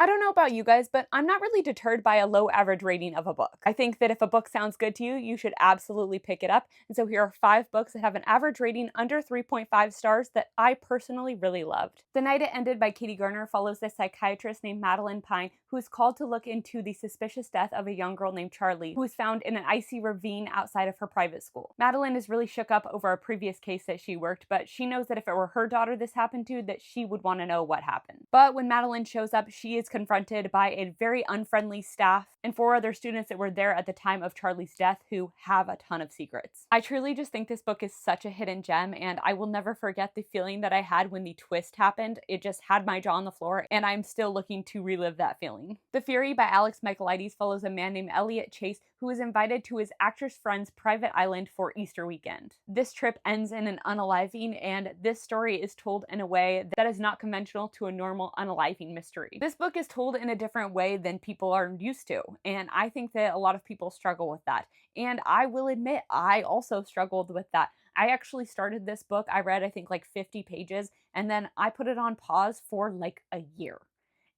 I don't know about you guys, but I'm not really deterred by a low average rating of a book. I think that if a book sounds good to you, you should absolutely pick it up. And so here are 5 books that have an average rating under 3.5 stars that I personally really loved. The Night It Ended by Katie Garner follows a psychiatrist named Madeline Pine who is called to look into the suspicious death of a young girl named Charlie, who was found in an icy ravine outside of her private school. Madeline is really shook up over a previous case that she worked, but she knows that if it were her daughter this happened to, that she would want to know what happened. But when Madeline shows up, she is confronted by a very unfriendly staff and 4 other students that were there at the time of Charlie's death who have a ton of secrets. I truly just think this book is such a hidden gem, and I will never forget the feeling that I had when the twist happened. It just had my jaw on the floor, and I'm still looking to relive that feeling. The Fury by Alex Michaelides follows a man named Elliot Chase who is invited to his actress friend's private island for Easter weekend. This trip ends in an unaliving, and this story is told in a way that is not conventional to a normal unaliving mystery. This book is told in a different way than people are used to, and I think that a lot of people struggle with that. And I will admit, I also struggled with that. I actually started this book, I read I think like 50 pages, and then I put it on pause for like a year.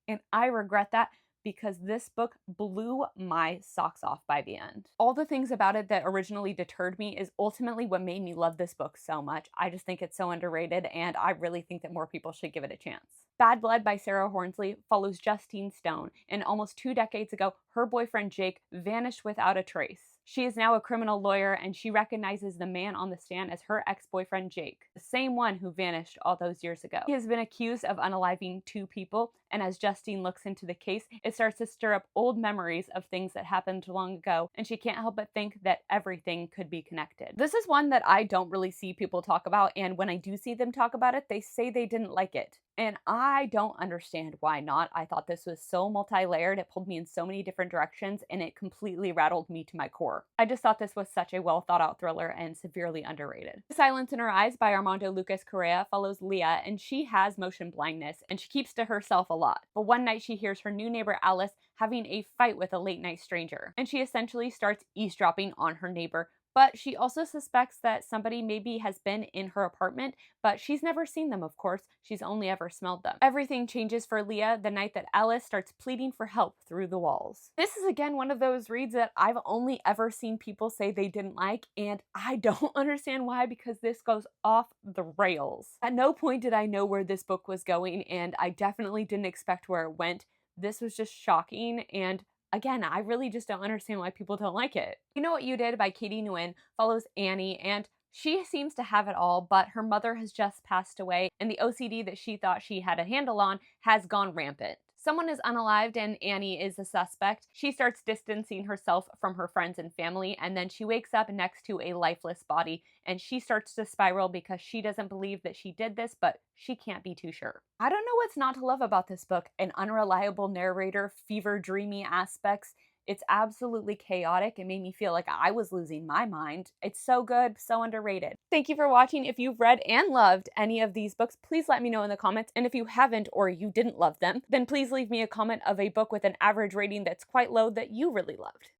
And I regret that because this book blew my socks off by the end. All the things about it that originally deterred me is ultimately what made me love this book so much. I just think it's so underrated, and I really think that more people should give it a chance. Bad Blood by Sarah Hornsley follows Justine Stone, and almost 2 decades ago, her boyfriend Jake vanished without a trace. She is now a criminal lawyer, and she recognizes the man on the stand as her ex-boyfriend Jake, the same one who vanished all those years ago. He has been accused of unaliving 2 people, and as Justine looks into the case, it starts to stir up old memories of things that happened long ago, and she can't help but think that everything could be connected. This is one that I don't really see people talk about, and when I do see them talk about it, they say they didn't like it. And I don't understand why not. I thought this was so multi-layered, it pulled me in so many different directions, and it completely rattled me to my core. I just thought this was such a well thought out thriller and severely underrated. Silence in Her Eyes by Armando Lucas Correa follows Leah, and she has motion blindness, and she keeps to herself a lot. But one night she hears her new neighbor Alice having a fight with a late night stranger, and she essentially starts eavesdropping on her neighbor. But she also suspects that somebody maybe has been in her apartment, but she's never seen them, of course. She's only ever smelled them. Everything changes for Leah the night that Alice starts pleading for help through the walls. This is again one of those reads that I've only ever seen people say they didn't like, and I don't understand why, because this goes off the rails. At no point did I know where this book was going, and I definitely didn't expect where it went. This was just shocking, and again, I really just don't understand why people don't like it. You Know What You Did by Katie Nguyen follows Annie, and she seems to have it all, but her mother has just passed away, and the OCD that she thought she had a handle on has gone rampant. Someone is unalived and Annie is a suspect. She starts distancing herself from her friends and family, and then she wakes up next to a lifeless body, and she starts to spiral because she doesn't believe that she did this, but she can't be too sure. I don't know what's not to love about this book. An unreliable narrator, fever dreamy aspects. It's absolutely chaotic. It made me feel like I was losing my mind. It's so good, so underrated. Thank you for watching. If you've read and loved any of these books, please let me know in the comments. And if you haven't or you didn't love them, then please leave me a comment of a book with an average rating that's quite low that you really loved.